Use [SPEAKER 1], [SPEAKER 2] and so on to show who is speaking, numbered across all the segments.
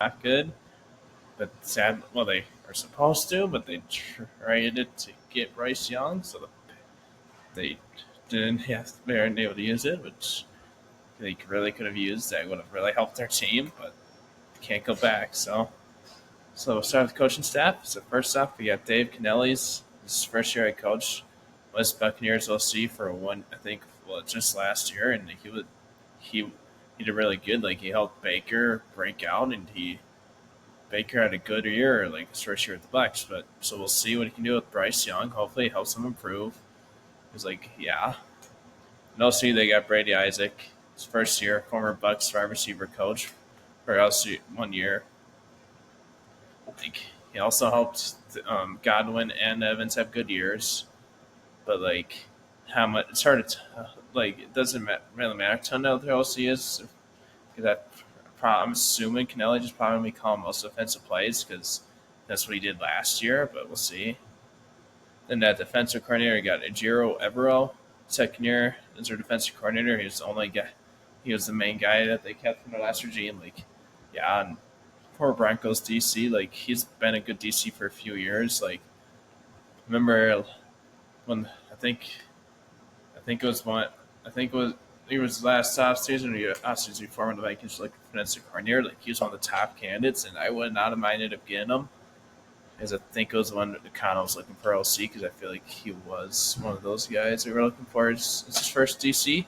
[SPEAKER 1] not good. But sad, well, they are supposed to, but they traded to get Bryce Young, so they didn't have they weren't able to use it, which they really could have used. That would have really helped their team, but can't go back. So we'll start with the coaching staff. So first off, we got Dave Kennelly's his first year head coach was Buccaneers OC for one, I think, well, just last year, and he he did really good. Like he helped Baker break out, and he Baker had a good year, like his first year at the Bucks. But so we'll see what he can do with Bryce Young. Hopefully, it helps him improve. He's like, yeah. And also, they got Brady Isaac, his first year, former Bucks wide receiver coach for LSU 1 year. Like he also helped Godwin and Evans have good years, but like how much it's hard to like it doesn't really matter a ton of the OC is because I'm assuming Canelli just probably call most offensive plays because that's what he did last year, but we'll see. Then that defensive coordinator got Ejiro Evero, second year as their defensive coordinator. He was the only guy. He was the main guy that they kept from the last regime. Like, yeah, and poor Broncos DC. Like, he's been a good DC for a few years. Like, remember when I think it was one. I think it was last offseason or offseason before when the Vikings like defensive coordinator. Like, he was one of the top candidates, and I would not have minded of getting him. Because I think it was the one that Connell was looking for LC because I feel like he was one of those guys we were looking for as his first DC,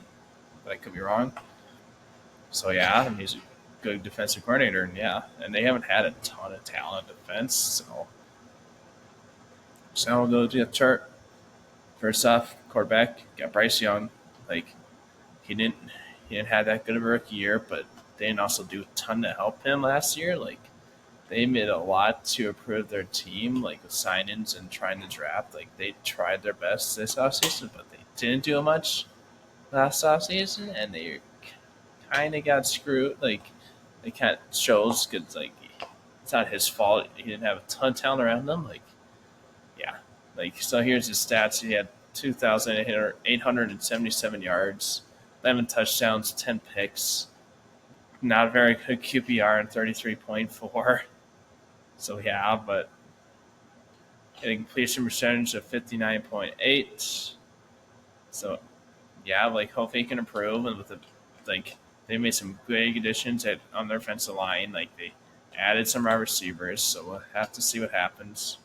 [SPEAKER 1] but I could be wrong. So yeah, and he's a good defensive coordinator, and yeah, and they haven't had a ton of talent defense. So we'll go to the chart. First off, quarterback got Bryce Young. Like he didn't he didn't have that good of a rookie year, but they didn't also do a ton to help him last year. Like they made a lot to improve their team, like with sign-ins and trying to draft. Like they tried their best this offseason, but they didn't do much last offseason, and they kind of got screwed. Like they kind of shows because like it's not his fault. He didn't have a ton of talent around them. Like yeah, like so here's his stats. He had 2,877 yards, 11 touchdowns, 10 picks. Not a very good QPR and 33.4. So yeah, but a completion percentage of 59.8. So yeah, like hopefully he can improve and with the like they made some big additions on their offensive line. Like they added some wide receivers, so we'll have to see what happens.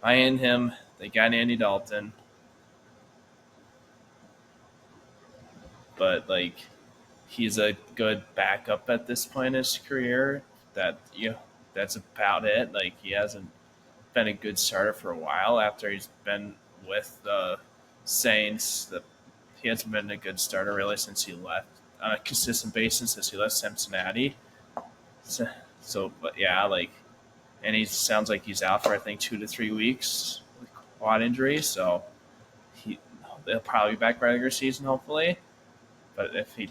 [SPEAKER 1] Behind him, they got Andy Dalton, but like he's a good backup at this point in his career. That's about it. Like he hasn't been a good starter for a while after he's been with the Saints. He hasn't been a good starter really since he left on a consistent basis since he left Cincinnati. But yeah, like, and he sounds like he's out for I think 2 to 3 weeks with quad injury. So he they'll probably be back by regular season hopefully. But if he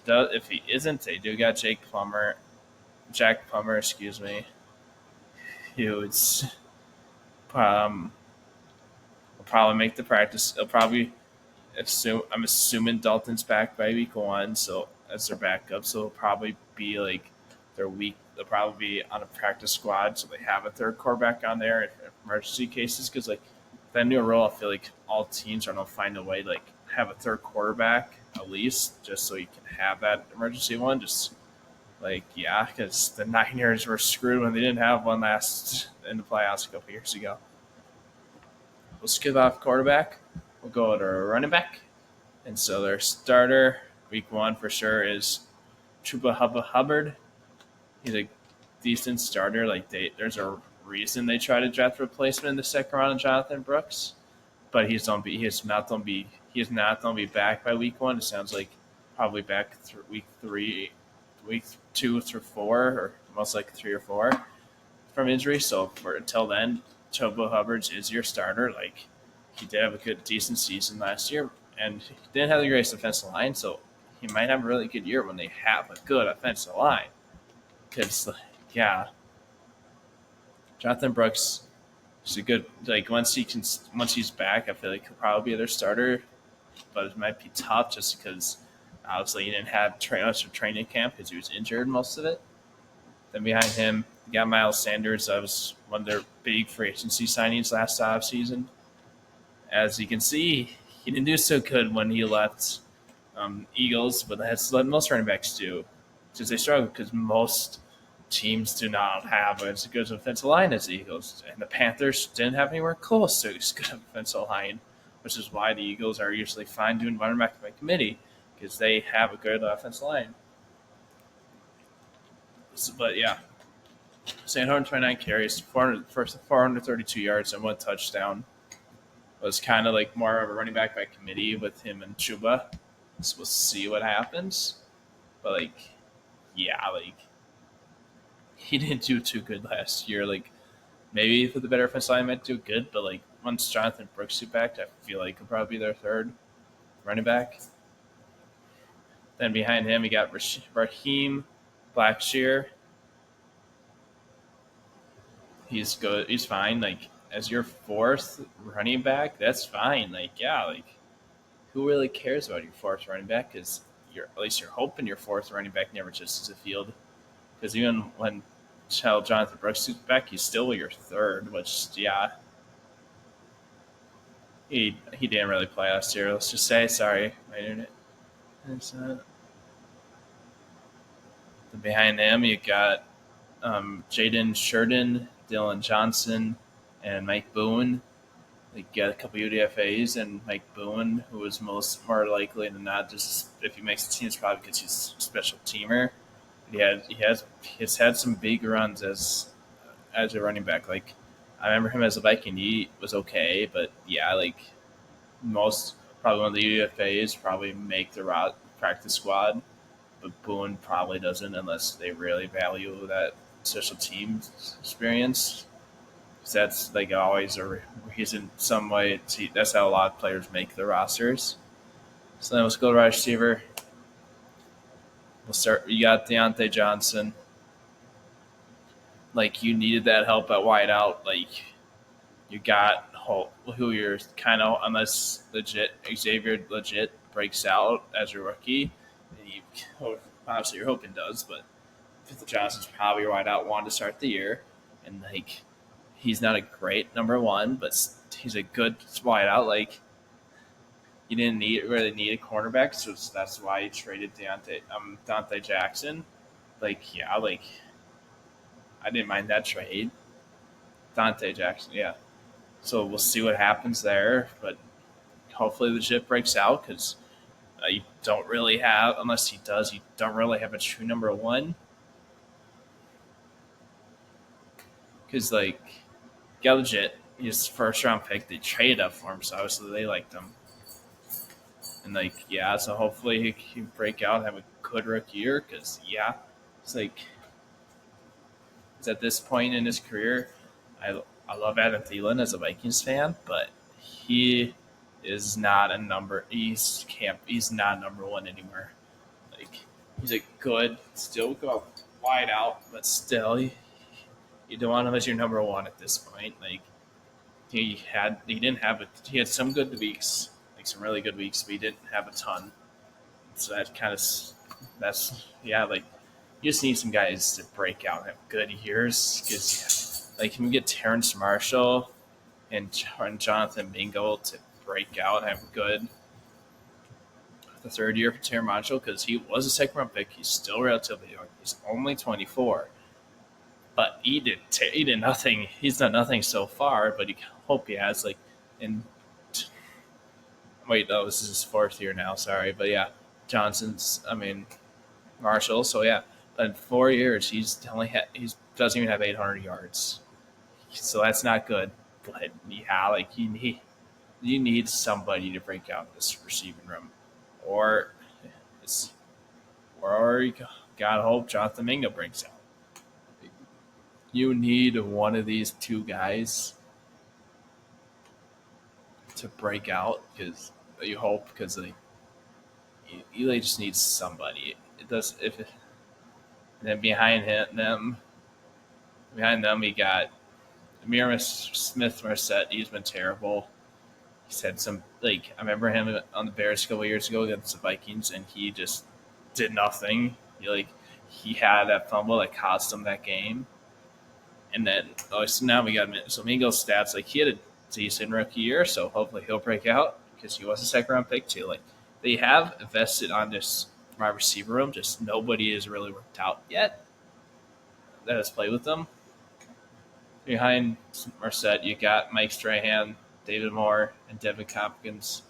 [SPEAKER 1] isn't, they do got Jack Plummer, excuse me, who's um will probably make the practice. He'll probably I'm assuming Dalton's back by week 1, so as their backup, so it'll probably be like their week. They'll probably be on a practice squad, so they have a third quarterback on there in emergency cases. Because like that new rule, I feel like all teams are gonna find a way to like have a third quarterback at least, just so you can have that emergency one. Just like yeah, because the Niners were screwed when they didn't have one last in the playoffs a couple years ago. We'll skip off quarterback. We'll go to running back. And so their starter week 1 for sure is Chuba Hubbard. He's a decent starter. Like there's a reason they try to draft a replacement in the second round of Jonathan Brooks, but he is not gonna be back by week 1. It sounds like probably back week 3, week 2 through 4, or most likely 3 or 4 from injury. So for until then, Chuba Hubbard is your starter. Like he did have a good, decent season last year, and he didn't have the greatest offensive line, so he might have a really good year when they have a good offensive line. Because, yeah, Jonathan Brooks is a good like once he's back, I feel like he'll probably be their starter, but it might be tough just because obviously he didn't have much of training camp because he was injured most of it. Then behind him, you got Miles Sanders. That was one of their big free agency signings last offseason. As you can see, he didn't do so good when he left Eagles, but that's what most running backs do. Because they struggle because most teams do not have as good of offensive line as the Eagles. And the Panthers didn't have anywhere close to as good of offensive line, which is why the Eagles are usually fine doing running back by committee because they have a good offensive line. But yeah, 129 carries, 432 yards, and one touchdown. Was kind of like more of a running back by committee with him and Chuba. So we'll see what happens. But like, yeah, like he didn't do too good last year. Like maybe for the better offensive line might do good, but like once Jonathan Brooks is back, I feel like he'll probably be their third running back. Then behind him, we got Raheem Blackshear. He's good. He's fine. Like as your fourth running back, that's fine. Like yeah, like who really cares about your fourth running back? Because you're at least you're hoping your fourth running back never touches the field. Because even when Jonathan Brooks is back, he's still your third. Which yeah, he didn't really play last year. Let's just say sorry, my internet. It's, behind him, you got Jaden Sheridan, Dylan Johnson, and Mike Boone. They got a couple UDFA's and Mike Boone, who is more likely than not, just if he makes the team, it's probably because he's a special teamer. He's had some big runs as a running back. Like I remember him as a Viking. He was okay, but yeah, like most probably one of the UDFA's probably make the practice squad, but Boone probably doesn't unless they really value that special team experience. 'Cause that's like always he's in some way. That's how a lot of players make their rosters. So then let's go to wide receiver. We'll start. You got Deontay Johnson. Like you needed that help at wide out. Like you got who you're kind of unless legit Xavier legit breaks out as a rookie. And obviously you're hoping does, but Johnson's probably your wide out one to start the year, and like he's not a great number one, but he's a good wide out. Like you didn't really need a cornerback, so that's why you traded Dante Jackson. Like yeah, like I didn't mind that trade. Dante Jackson, yeah. So we'll see what happens there, but hopefully the ship breaks out because you don't really have, unless he does, you don't really have a true number one. Because like, yeah, legit, his first round pick, they traded up for him, so obviously they liked him. And like, yeah, so hopefully he can break out, and have a good rookie year. Because yeah, it's like, it's at this point in his career, I love Adam Thielen as a Vikings fan, but he is not a number. He's not number one anymore. Like he's a good, still go wide out, but still, you don't want him as your number one at this point. Like he didn't have it. He had some good weeks, like some really good weeks, but he didn't have a ton. So that kind of that's yeah, like you just need some guys to break out and have good years because like you can get Terrence Marshall and Jonathan Mingo to break out and have good the third year for Terrence Marshall because he was a second round pick. He's still relatively young. He's only 24, but he did nothing. He's done nothing so far, but you hope he has like in. Wait, no, this is his fourth year now. Sorry, but yeah, Marshall. So yeah, but in 4 years he doesn't even have 800 yards. So that's not good. But yeah, like you need somebody to break out this receiving room, or it's or you gotta hope Jonathan Mingo breaks out. You need one of these two guys to break out because you hope because like Eli just needs somebody. It does if it, and then behind them we got Amir Smith Marset. He's been terrible. He's had some like I remember him on the Bears a couple years ago against the Vikings, and he just did nothing. he had that fumble that cost him that game. And then so now we got so Mingo's stats, like he had a decent rookie year, so hopefully he'll break out because he was a second round pick too. Like they have invested on this wide receiver room, just nobody has really worked out yet that has played with them. Behind Merced, you got Mike Strahan, David Moore, and Devin Hopkins.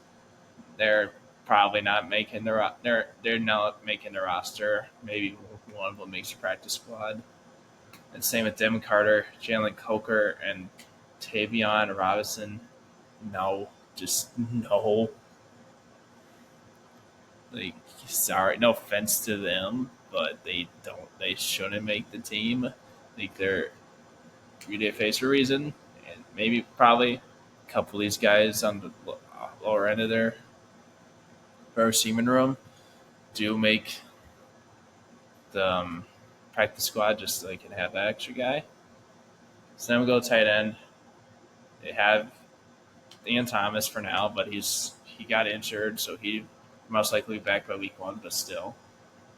[SPEAKER 1] They're probably not making they're not making the roster. Maybe one of them makes the practice squad. And same with Devin Carter, Jalen Coker, and Tavion Robinson. No, just no. Like, sorry, no offense to them, but they don't. They shouldn't make the team. Like they're 3-day face for a reason, and maybe probably a couple of these guys on the lower end of their receiving room do make the practice squad just so they can have that extra guy. So then we go tight end. They have Ian Thomas for now, but he got injured, so he most likely be back by week 1, but still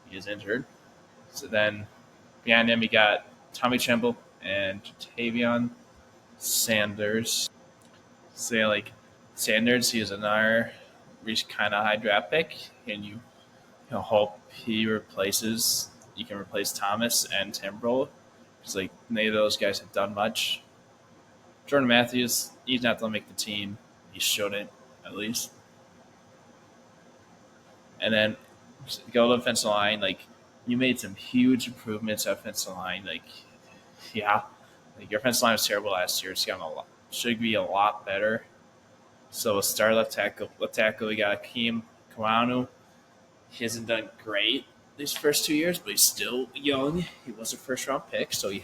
[SPEAKER 1] he is injured. So then behind him, we got Tommy Tremble and Tavion Sanders. So yeah, like Sanders, he is another kind of high draft pick, and you hope he replaces. You can replace Thomas and Timbrell because like neither of those guys have done much. Jordan Matthews, he's not going to make the team. He shouldn't, at least. And then go to offensive line. Like you made some huge improvements at offensive line. Like yeah, like your offensive line was terrible last year. It's gotten a lot. Should be a lot better. So we'll start left tackle. Left tackle, we got Akeem Kawanu. He hasn't done great these first 2 years, but he's still young. He was a first round pick, so you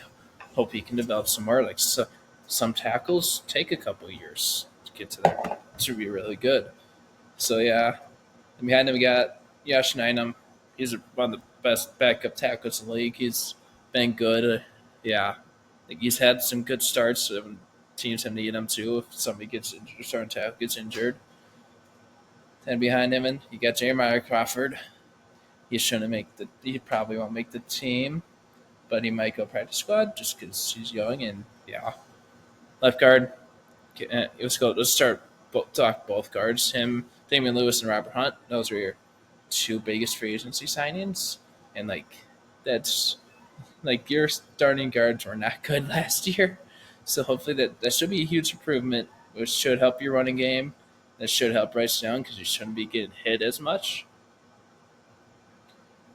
[SPEAKER 1] hope he can develop some more. Like some tackles take a couple years to get to there to be really good. So yeah, and behind him we got Yash Ninam. He's one of the best backup tackles in the league. He's been good. Yeah, like he's had some good starts. Teams have needed him too. If somebody gets injured, starting tackle gets injured. And behind him, and you got Jeremiah Crawford. He shouldn't make the. He probably won't make the team, but he might go practice squad just because he's young. And yeah, left guard. Let's go. Let's start. Talk both guards. Him, Damian Lewis, and Robert Hunt. Those are your two biggest free agency signings, and like that's like your starting guards were not good last year. So hopefully that should be a huge improvement, which should help your running game. That should help Bryce Young because you shouldn't be getting hit as much.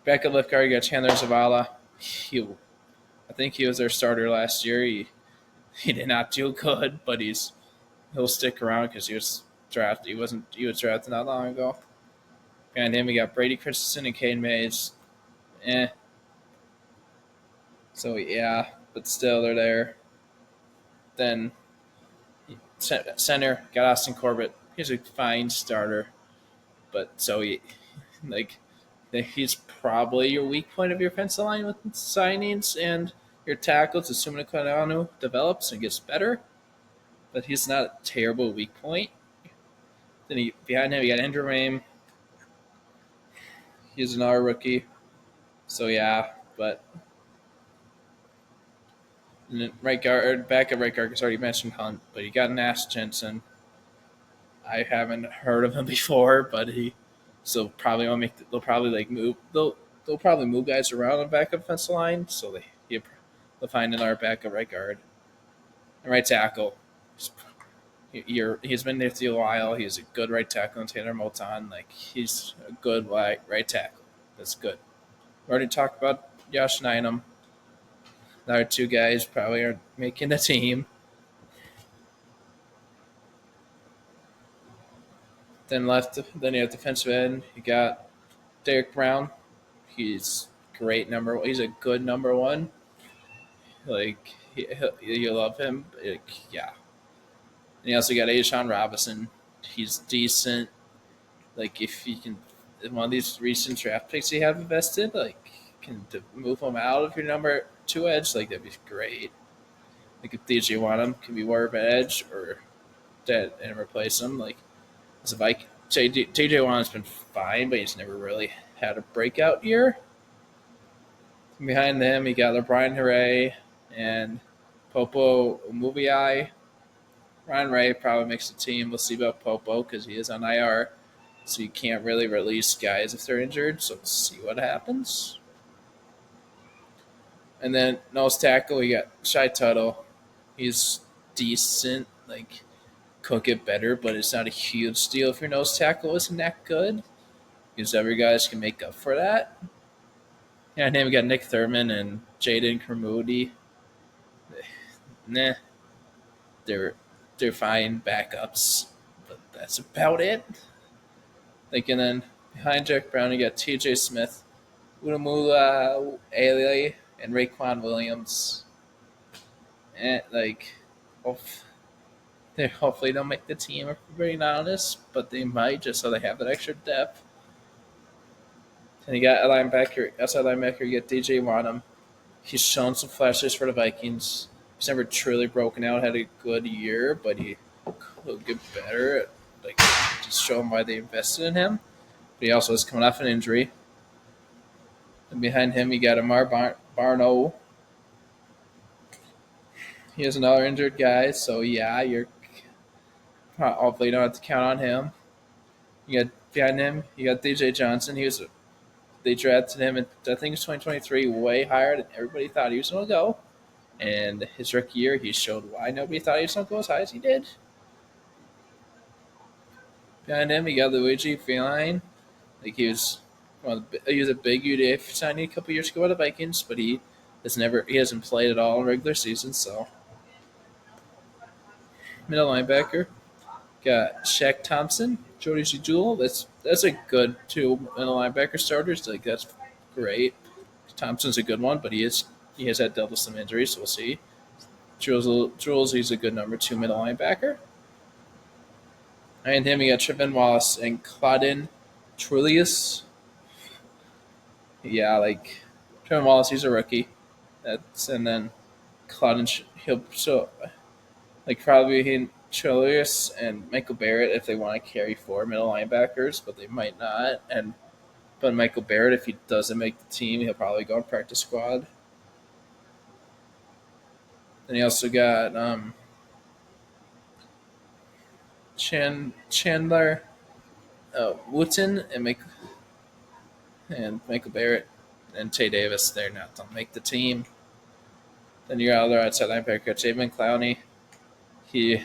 [SPEAKER 1] Backup left guard, you got Chandler Zavala. I think he was their starter last year. He did not do good, but he'll stick around because he was drafted. He was drafted not long ago. Behind him, we got Brady Christensen and Caden Mays. Eh. So yeah, but still they're there. Then center got Austin Corbett. He's a fine starter, but like he's probably your weak point of your offensive line with signings and your tackles, assuming Quinanu develops and gets better. But he's not a terrible weak point. Then behind him, you got Andrew Rame. He's another rookie. So yeah, but right guard, back at right guard, because I already mentioned Hunt, but you got Nash Jensen. I haven't heard of him before, but he so probably won't make. They'll probably like move. They'll probably move guys around on backup offensive line, so they'll find another backup right guard and right tackle. He's been there for a while. He's a good right tackle. And Taylor Moton, like he's a good right tackle. That's good. We already talked about Josh Nynum. The other two guys probably aren't making the team. Then you have defensive end. You got Derek Brown. He's great He's a good number one. Like you love him. Yeah. And you also got Ashawn Robinson. He's decent. Like if you can, one of these recent draft picks you have invested, like can move him out of your number two edge, like that'd be great. Like if DJ want him, can be more of an edge or dead and replace him. Like as a Viking, TJ Watt's been fine, but he's never really had a breakout year. Behind them, you got LeBron Hooray and Popo Umubai. Ryan Ray probably makes the team. We'll see about Popo because he is on IR, so you can't really release guys if they're injured. So we'll see what happens. And then nose tackle, we got Shy Tuttle. He's decent. Like, could get better, but it's not a huge deal if your nose tackle isn't that good because every guys can make up for that. Yeah, and then we got Nick Thurman and Jaden Kermudi. Nah, they're they're fine backups, but that's about it. Like, and then behind Jack Brown, you got T.J. Smith, Udamula Ailey, and Raekwon Williams. And like, oof, they hopefully don't make the team, if we're being honest, but they might just so they have that extra depth. And you got a linebacker, outside linebacker, you got DJ Wadham. He's shown some flashes for the Vikings. He's never truly broken out, had a good year, but he could get better. Like, just show him why they invested in him. But he also is coming off an injury. And behind him, you got Barno. He is another injured guy, so yeah, you're hopefully you don't have to count on him. You got behind him, you got DJ Johnson. They drafted him in I think it's 2023, way higher than everybody thought he was going to go. And his rookie year, he showed why nobody thought he was going to go as high as he did. Behind him, you got Luigi Feline. Like, he was a big UDF signing a couple years ago at the Vikings, but he hasn't played at all in regular season. So middle linebacker, got Shaq Thompson, Jody Jewell. That's a good two middle linebacker starters. Like, that's great. Thompson's a good one, but he has dealt with some injuries, so we'll see. Jules, he's a good number two middle linebacker. And him, you got Trevin Wallace and Claudin Trulius. Yeah, like Trevin Wallace, he's a rookie. And then Claudin, he'll so like probably he Trulius and Michael Barrett if they want to carry four middle linebackers, but they might not. But Michael Barrett, if he doesn't make the team, he'll probably go on practice squad. Then you also got Chandler Wooten and Michael Barrett and Tay Davis. They're not to make the team. Then your other outside linebacker, Jamin Clowney. He's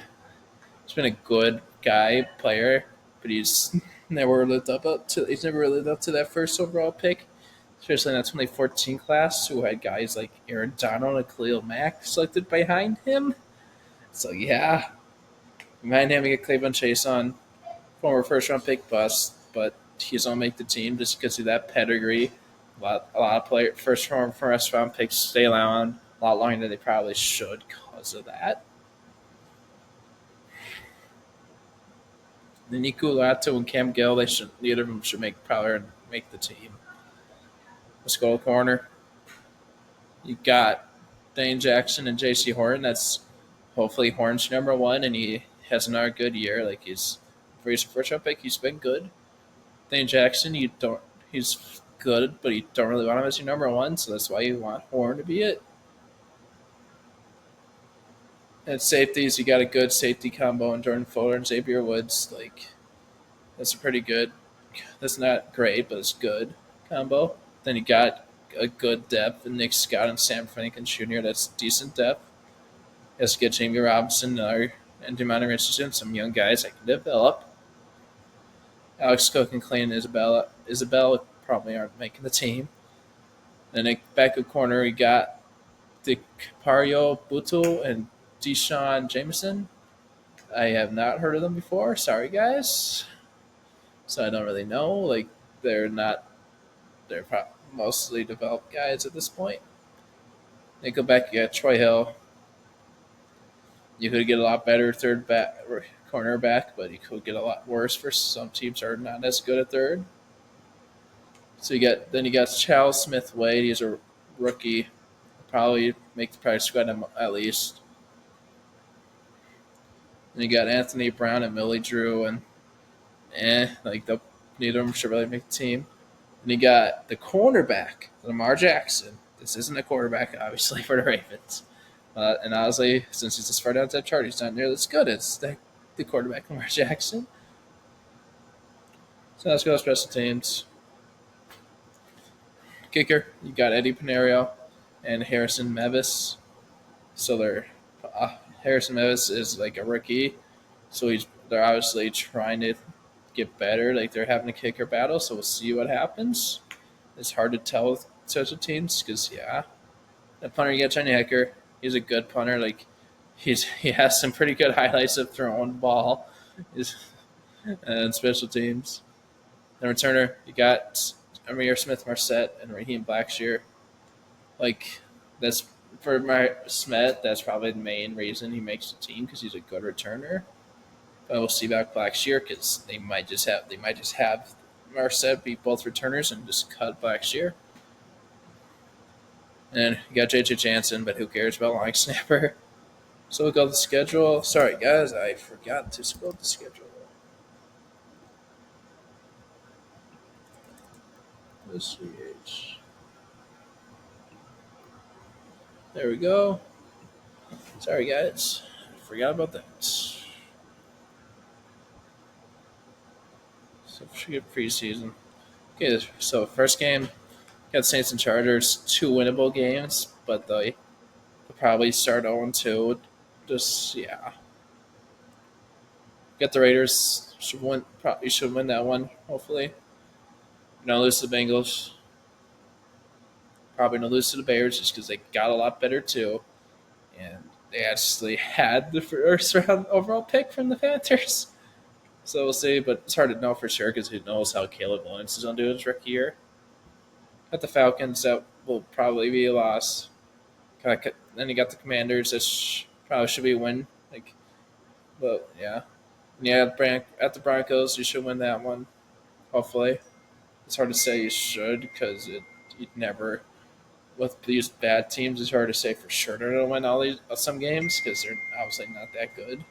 [SPEAKER 1] been a good player, but he's never lived up to that first overall pick, especially in that 2014 class, who had guys like Aaron Donald and Khalil Mack selected behind him. So yeah, behind him we get Cleveland Chase on former first round pick bust, but he's gonna make the team just because of that pedigree. A lot of first round picks stay around a lot longer than they probably should because of that. The Nico Lato and Cam Gill, neither of them should make the team. Let's go corner. You got Dane Jackson and J.C. Horn. That's hopefully Horn's number one, and he has another good year. Like, for his first round pick, he's been good. Dane Jackson, he's good, but you don't really want him as your number one, so that's why you want Horn to be it. And safeties, you got a good safety combo in Jordan Fuller and Xavier Woods. Like, that's a pretty good. That's not great, but it's good combo. Then you got a good depth in Nick Scott and Sam Franklin Jr. That's decent depth. Let's get Jamie Robinson and DeMonte Richardson, some young guys that can develop. Alex Cook and Clayton Isabella probably aren't making the team. Then back at corner, we got DeCapario Buto and Deshaun Jameson. I have not heard of them before. Sorry, guys. So I don't really know. Like, they're mostly developed guys at this point. Then go back, you got Troy Hill. You could get a lot better cornerback, but you could get a lot worse for some teams are not as good at third. So you got Charles Smith Wade. He's a rookie. Probably make the practice squad at least. And you got Anthony Brown and Millie Drew, and neither of them should really make the team. And you got the cornerback, Lamar Jackson. this isn't a quarterback, obviously, for the Ravens. And honestly, since he's as far down the chart, he's not nearly as good as the quarterback Lamar Jackson. So let's go to special teams. Kicker, you got Eddie Pinerio and Harrison Mevis. So Harrison Mevis is like a rookie, so they're obviously trying to get better. Like they're having a kicker battle, so we'll see what happens. It's hard to tell with such a teams because the punter you got Johnny Hecker. He's a good punter. Like he has some pretty good highlights of throwing the ball. He's, and special teams. The returner you got Amir Smith Marset and Raheem Blackshear. Like that's for Smith. That's probably the main reason he makes the team because he's a good returner. But we'll see about Blackshear because they might just have Marset be both returners and just cut Blackshear. And you got JJ Jansen, but who cares about long snapper? So we'll go to the schedule. Sorry, guys, I forgot to scroll the schedule. Let's see. There we go. Sorry, guys. I forgot about that. So, good preseason. Okay, so first game, got Saints and Chargers, two winnable games, but they'll probably start 0-2. Just, yeah. Got the Raiders. Probably should win that one, hopefully. No lose to the Bengals. Probably no lose to the Bears just because they got a lot better too. And they actually had the first round overall pick from the Panthers. So we'll see, but it's hard to know for sure because who knows how Caleb Williams is going to do his rookie year. Got the Falcons, that will probably be a loss. Then you got the Commanders, that probably should be a win. But yeah. Yeah, at the Broncos, you should win that one, hopefully. It's hard to say you should because you never with these bad teams. It's hard to say for sure they're gonna win some games because they're obviously not that good.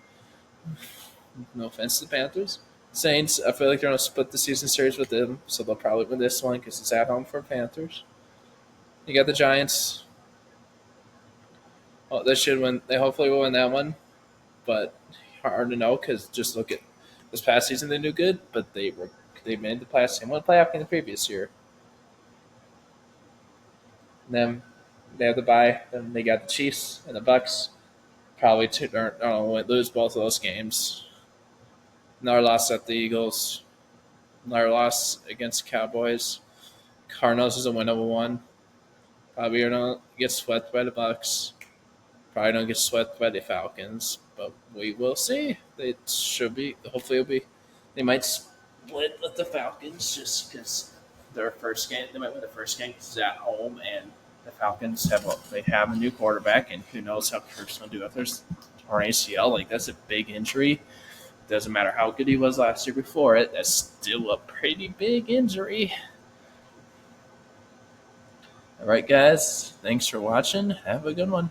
[SPEAKER 1] No offense to the Panthers. Saints, I feel like they're gonna split the season series with them, so they'll probably win this one because it's at home for Panthers. You got the Giants. Oh, they should win. They hopefully will win that one, but hard to know because just look at this past season. They do good, but they made the playoffs. They won the playoff in the previous year. And then they have the bye. Then they got the Chiefs and the Bucks. Probably lose both of those games. Another loss at the Eagles. Another loss against Cowboys. Cardinals is a winnable one. Probably don't get swept by the Bucks. Probably don't get swept by the Falcons, but we will see. They should be. Hopefully, it'll be. They might split with the Falcons just because their first game. They might win the first game because it's at home, and the Falcons have a new quarterback, and who knows how Kirk's going to do if there's torn ACL. Like that's a big injury. Doesn't matter how good he was last year before it. That's still a pretty big injury. All right, guys. Thanks for watching. Have a good one.